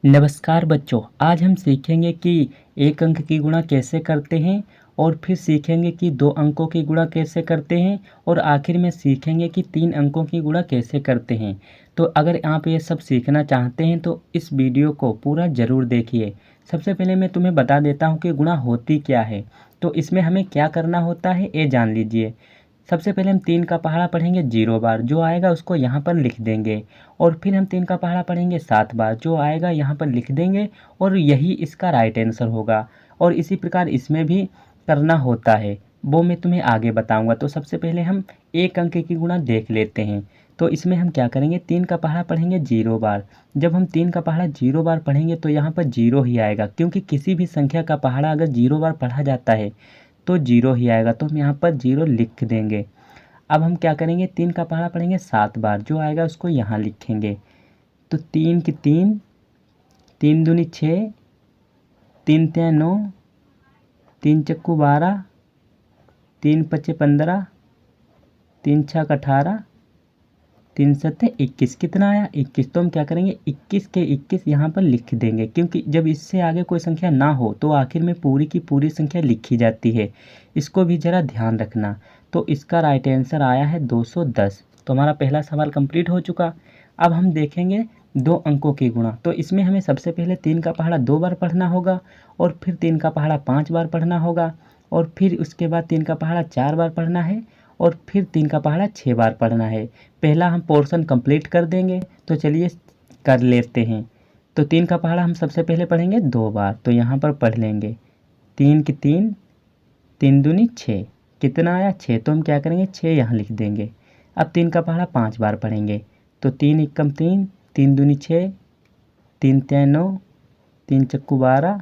नमस्कार बच्चों, आज हम सीखेंगे कि एक अंक की गुणा कैसे करते हैं और फिर सीखेंगे कि दो अंकों की गुणा कैसे करते हैं और आखिर में सीखेंगे कि तीन अंकों की गुणा कैसे करते हैं। तो अगर आप ये सब सीखना चाहते हैं तो इस वीडियो को पूरा ज़रूर देखिए। सबसे पहले मैं तुम्हें बता देता हूँ कि गुणा होती क्या है। तो इसमें हमें क्या करना होता है ये जान लीजिए। सबसे पहले हम 3 का पहाड़ा पढ़ेंगे 0 बार, जो आएगा उसको यहाँ पर लिख देंगे। और फिर हम 3 का पहाड़ा पढ़ेंगे 7 बार, जो आएगा यहाँ पर लिख देंगे और यही इसका राइट आंसर होगा। और इसी प्रकार इसमें भी करना होता है, वो मैं तुम्हें आगे बताऊंगा। तो सबसे पहले हम एक अंक की गुणा देख लेते हैं। तो इसमें हम क्या करेंगे, 3 का पहाड़ा पढ़ेंगे 0 बार। जब हम 3 का पहाड़ा 0 बार पढ़ेंगे तो यहाँ पर 0 ही आएगा, क्योंकि किसी भी संख्या का पहाड़ा अगर 0 बार पढ़ा जाता है तो 0 ही आएगा। तो हम यहाँ पर 0 लिख देंगे। अब हम क्या करेंगे, 3 का पहाड़ा पढ़ेंगे 7 बार, जो आएगा उसको यहाँ लिखेंगे। तो 3 की 3, 3 दूनी 6, 3 तिया 9, 3 चक्कू 12, 3 पचे 15, 3 छक 18, 3 सत्ते 21। कितना आया 21। तो हम क्या करेंगे, 21 के 21 यहाँ पर लिख देंगे, क्योंकि जब इससे आगे कोई संख्या ना हो तो आखिर में पूरी की पूरी संख्या लिखी जाती है। इसको भी ज़रा ध्यान रखना। तो इसका राइट आंसर आया है 210। तो हमारा पहला सवाल कंप्लीट हो चुका। अब हम देखेंगे दो अंकों की गुणा। तो इसमें हमें सबसे पहले 3 का पहाड़ा 2 बार पढ़ना होगा और फिर 3 का पहाड़ा 5 बार पढ़ना होगा और फिर उसके बाद 3 का पहाड़ा 4 बार पढ़ना है और फिर 3 का पहाड़ा 6 बार पढ़ना है। पहला हम पोर्शन कंप्लीट कर देंगे, तो चलिए कर लेते हैं। तो 3 का पहाड़ा हम सबसे पहले पढ़ेंगे 2 बार, तो यहाँ पर पढ़ लेंगे 3 की 3, 3 दूनी 6। कितना आया 6। तो हम क्या करेंगे 6 यहाँ लिख देंगे। अब 3 का पहाड़ा 5 बार पढ़ेंगे, तो 3 एकम 3, 3 दूनी 6, 3 तिया 9, 3 चक्कू 12,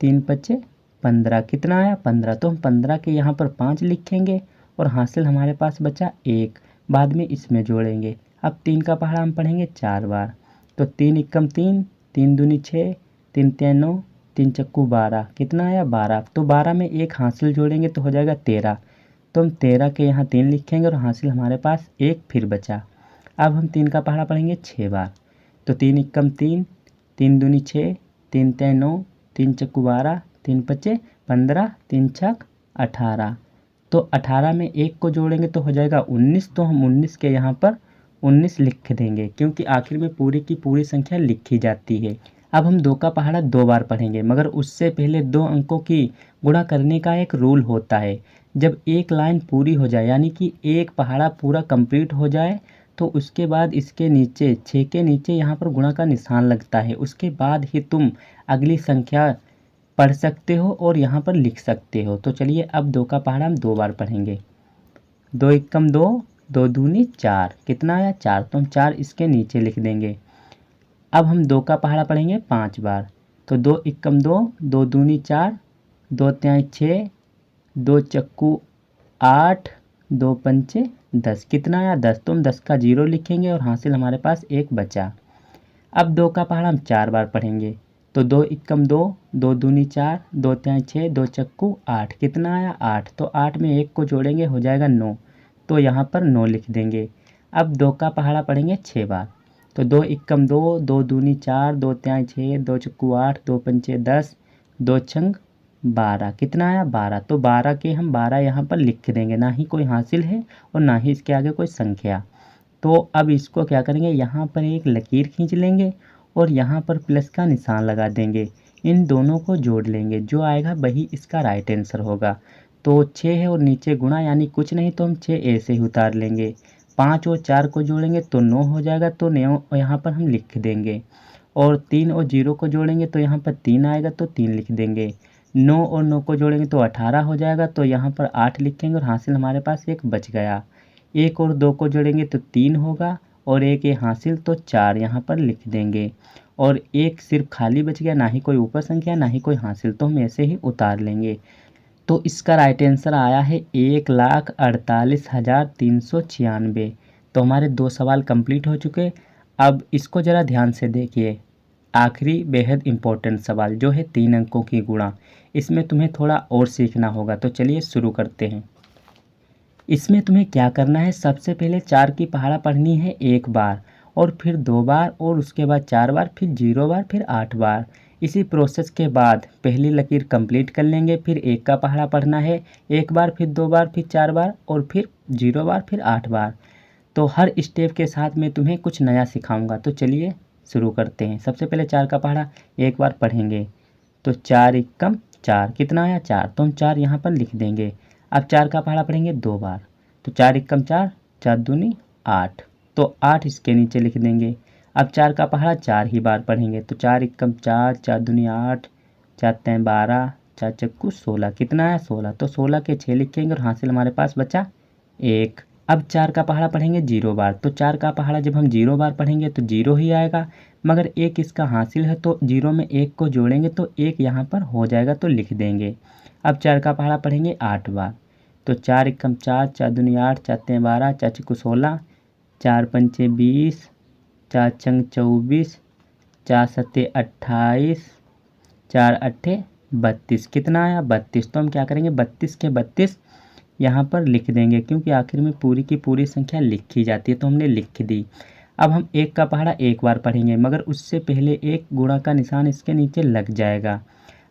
3 पचे 15। कितना आया 15। तो हम 15 के यहाँ पर 5 लिखेंगे और हासिल हमारे पास बचा 1, बाद में इसमें जोड़ेंगे। अब 3 का पहाड़ा हम पढ़ेंगे 4 बार, तो 3 एकम 3, 3 दूनी 6, 3 तिया 9, 3 चक्कू 12। कितना आया 12। तो 12 में एक हासिल जोड़ेंगे तो हो जाएगा 13। तो हम 13 के यहाँ 3 लिखेंगे और हासिल हमारे पास 1 फिर बचा। अब हम 3 का पहाड़ा पढ़ेंगे 6 बार, तो 3 एकम 3, 3 दूनी 6, 3 तिया 9, 3 चक्कू 12, 3 पचे 15, 3 छक 18। तो 18 में 1 को जोड़ेंगे तो हो जाएगा 19। तो हम 19 के यहाँ पर 19 लिख देंगे, क्योंकि आखिर में पूरी की पूरी संख्या लिखी जाती है। अब हम 2 का पहाड़ा 2 बार पढ़ेंगे, मगर उससे पहले दो अंकों की गुणा करने का एक रूल होता है। जब एक लाइन पूरी हो जाए, यानी कि एक पहाड़ा पूरा कंप्लीट हो जाए, तो उसके बाद इसके नीचे 6 के नीचे यहाँ पर गुणा का निशान लगता है। उसके बाद ही तुम अगली संख्या पढ़ सकते हो और यहाँ पर लिख सकते हो। तो चलिए अब 2 का पहाड़ा हम 2 बार पढ़ेंगे। 2 एकम 2, 2 दूनी 4। कितना आया 4। तो हम 4 इसके नीचे लिख देंगे। अब हम 2 का पहाड़ा पढ़ेंगे 5 बार, तो 2 एकम 2, 2 दूनी 4, 2 तिया 6, 2 चक्कू 8, 2 पंचे 10। कितना आया 10। तो हम 10 का 0 लिखेंगे और हासिल हमारे पास 1 बचा। अब 2 का पहाड़ा हम 4 बार पढ़ेंगे, तो 2 एकम 2, 2 दूनी 4, 2 तिया 6, 2 चक्कू 8। कितना आया 8। तो 8 में 1 को जोड़ेंगे हो जाएगा 9। तो यहाँ पर 9 लिख देंगे। अब 2 का पहाड़ा पढ़ेंगे 6 बार, तो 2 एकम 2, 2 दूनी 4, 2 तिया 6, 2 चक्कू 8, 2 पंचे 10, 2 छंग 12। कितना आया 12। तो 12 के हम 12 यहाँ पर लिख देंगे, ना ही कोई हासिल है और ना ही इसके आगे कोई संख्या। तो अब इसको क्या करेंगे, यहाँ पर एक लकीर खींच लेंगे और यहाँ पर प्लस का निशान लगा देंगे। इन दोनों को जोड़ लेंगे, जो आएगा वही इसका राइट आंसर होगा। तो 6 है और नीचे गुणा, यानी कुछ नहीं तो हम 6 ऐसे ही उतार लेंगे। 5 और 4 को जोड़ेंगे तो 9 हो जाएगा, तो 9 यहाँ पर हम लिख देंगे। और 3 और 0 को जोड़ेंगे तो यहाँ पर 3 आएगा, तो 3 लिख देंगे। 9 और 9 को जोड़ेंगे तो 18 हो जाएगा, तो यहाँ पर 8 लिखेंगे और हासिल हमारे पास 1 बच गया। 1 और 2 को जोड़ेंगे तो 3 होगा और 1 ये हासिल, तो 4 यहाँ पर लिख देंगे। और 1 सिर्फ खाली बच गया, ना ही कोई ऊपर संख्या ना ही कोई हासिल, तो हम ऐसे ही उतार लेंगे। तो इसका राइट आंसर आया है 1,48,396। तो हमारे 2 सवाल कंप्लीट हो चुके। अब इसको ज़रा ध्यान से देखिए। आखिरी बेहद इम्पोर्टेंट सवाल जो है 3 अंकों की गुणा। इसमें तुम्हें थोड़ा और सीखना होगा, तो चलिए शुरू करते हैं। इसमें तुम्हें क्या करना है, सबसे पहले 4 की पहाड़ा पढ़नी है 1 बार और फिर 2 बार और उसके बाद 4 बार, फिर 0 बार, फिर 8 बार। इसी प्रोसेस के बाद पहली लकीर कंप्लीट कर लेंगे। फिर 1 का पहाड़ा पढ़ना है 1 बार, फिर 2 बार, फिर 4 बार और फिर 0 बार, फिर 8 बार। तो हर स्टेप के साथ मैं तुम्हें कुछ नया सिखाऊंगा। तो चलिए शुरू करते हैं। सबसे पहले 4 का पहाड़ा 1 बार पढ़ेंगे। तो 4 एकम 4, कितना आया 4, तो हम 4 यहाँ पर लिख देंगे। अब 4 का पहाड़ा पढ़ेंगे 2 बार। तो 4 एकम 4, 4 दूनी 8, तो 8 इसके नीचे लिख देंगे। अब 4 का पहाड़ा 4 ही बार पढ़ेंगे। तो 4 एकम 4, 4 दूनी 8, 4 तें 12, 4 चक्कू 16, कितना आया 16, तो 16 के 6 लिखेंगे और हासिल हमारे पास बचा 1। अब 4 का पहाड़ा पढ़ेंगे 0 बार। तो 4 का पहाड़ा जब हम 0 बार पढ़ेंगे तो 0 ही आएगा, मगर 1 इसका हासिल है तो 0 में 1 को जोड़ेंगे तो 1 यहाँ पर हो जाएगा, तो लिख देंगे। अब 4 का पहाड़ा पढ़ेंगे 8 बार। तो 4 एकम 4, 4 दूनी 8, 4 तें 12, 4 चक्कू 16, 4 पंचे 20, 4 चंग 24, 4 सत्ते 28, 4 अट्ठे 32, कितना आया 32। तो हम क्या करेंगे 32 के 32 यहाँ पर लिख देंगे, क्योंकि आखिर में पूरी की पूरी संख्या लिखी जाती है, तो हमने लिख दी। अब हम 1 का पहाड़ा 1 बार पढ़ेंगे, मगर उससे पहले एक गुणा का निशान इसके नीचे लग जाएगा।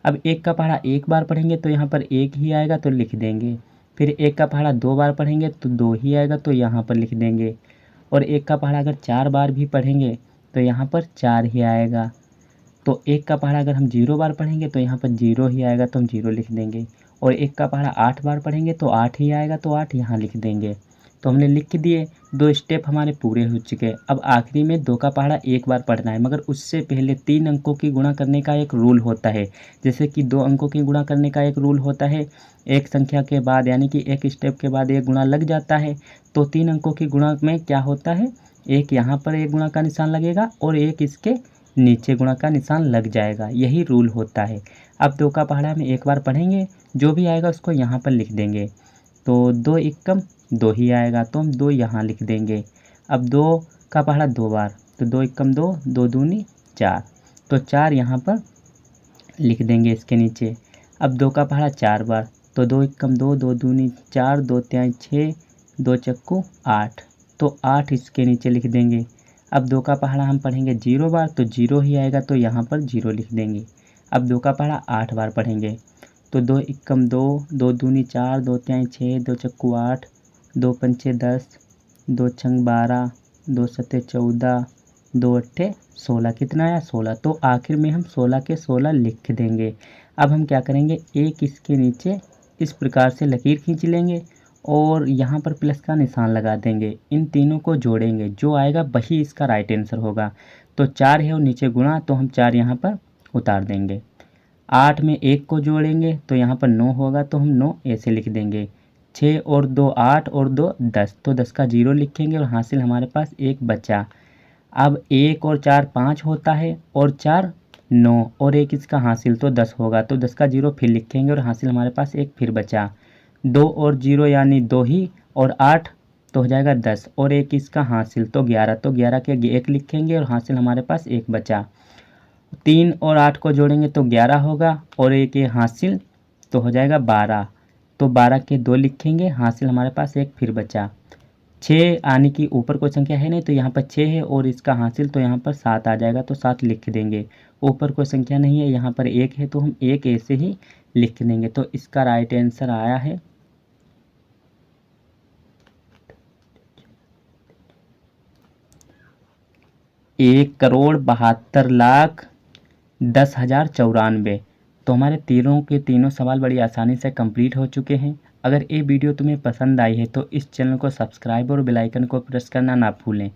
अब 1 का पहाड़ा 1 बार पढ़ेंगे तो यहाँ पर 1 ही आएगा, तो लिख देंगे। फिर 1 का पहाड़ा 2 बार पढ़ेंगे तो 2 ही आएगा, तो यहाँ पर लिख देंगे। और 1 का पहाड़ा अगर 4 बार भी पढ़ेंगे तो यहाँ पर 4 ही आएगा। तो 1 का पहाड़ा अगर हम 0 बार पढ़ेंगे तो यहाँ पर 0 ही आएगा, तो हम 0 लिख देंगे। और 1 का पहाड़ा 8 बार पढ़ेंगे तो 8 ही आएगा, तो 8 यहाँ लिख देंगे। तो हमने लिख दिए, 2 स्टेप हमारे पूरे हो चुके। अब आखिरी में 2 का पहाड़ा 1 बार पढ़ना है, मगर उससे पहले 3 अंकों की गुणा करने का एक रूल होता है। जैसे कि 2 अंकों की गुणा करने का एक रूल होता है, एक संख्या के बाद यानी कि एक स्टेप के बाद एक गुणा लग जाता है। तो 3 अंकों की गुणा में क्या होता है, एक यहाँ पर एक गुणा का निशान लगेगा और एक इसके नीचे गुणा का निशान लग जाएगा, यही रूल होता है। अब 2 का पहाड़ा में 1 बार पढ़ेंगे, जो भी आएगा उसको यहाँ पर लिख देंगे। तो 2 एकम 2 ही आएगा, तो हम 2 यहाँ लिख देंगे। अब 2 का पहाड़ा 2 बार, तो 2 एकम 2, 2 दूनी 4, तो 4 यहाँ पर लिख देंगे इसके नीचे। अब 2 का पहाड़ा 4 बार, तो 2 एकम 2, 2 दूनी 4, 2 त्याई 6, 2 चक्कू 8, तो 8 इसके नीचे लिख देंगे। अब 2 का पहाड़ा हम पढ़ेंगे 0 बार, तो 0 ही आएगा, तो यहाँ पर 0 लिख देंगे। अब 2 का पहाड़ा 8 बार पढ़ेंगे, तो 2 एकम 2, 2 दूनी 4, 2 त्याई 6, 2 चक्कू 8, 2 पंचे 10, 2 छंग 12, 2 सत्ते 14, 2 अट्ठे 16, कितना आया 16। तो आखिर में हम 16 के 16 लिख देंगे। अब हम क्या करेंगे, एक इसके नीचे इस प्रकार से लकीर खींच लेंगे और यहाँ पर प्लस का निशान लगा देंगे। इन तीनों को जोड़ेंगे, जो आएगा वही इसका राइट आंसर होगा। तो 4 है और नीचे गुणा, तो हम 4 यहाँ पर उतार देंगे। 8 में 1 को जोड़ेंगे तो यहाँ पर 9 होगा, तो हम 9 ऐसे लिख देंगे। 6 और 2 8 और 2 10, तो 10 का 0 लिखेंगे और हासिल हमारे पास 1 बचा। अब 1 और 4 5 होता है और 4 9 और 1 इसका हासिल, तो 10 होगा, तो 10 का 0 फिर लिखेंगे और हासिल हमारे पास 1 फिर बचा। 2 और 0 यानी 2 ही, और 8 तो हो जाएगा 10 और 1 इसका हासिल, तो 11, तो 11 के 1 लिखेंगे और हासिल हमारे पास 1 बचा। 3 और 8 को जोड़ेंगे तो 11 होगा और 1 ये हासिल, तो हो जाएगा 12, तो 12 के 2 लिखेंगे, हासिल हमारे पास 1 फिर बचा। 6 आने की ऊपर कोई संख्या है नहीं, तो यहाँ पर 6 है और इसका हासिल, तो यहाँ पर 7 आ जाएगा, तो 7 लिख देंगे। ऊपर कोई संख्या नहीं है, यहाँ पर 1 है, तो हम 1 ऐसे ही लिख देंगे। तो इसका राइट आंसर आया है 1,72,10,094। तो हमारे तीनों के तीनों सवाल बड़ी आसानी से कंप्लीट हो चुके हैं। अगर ये वीडियो तुम्हें पसंद आई है तो इस चैनल को सब्सक्राइब और बेल आइकन को प्रेस करना ना भूलें,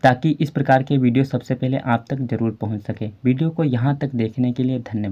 ताकि इस प्रकार के वीडियो सबसे पहले आप तक ज़रूर पहुंच सके। वीडियो को यहाँ तक देखने के लिए धन्यवाद।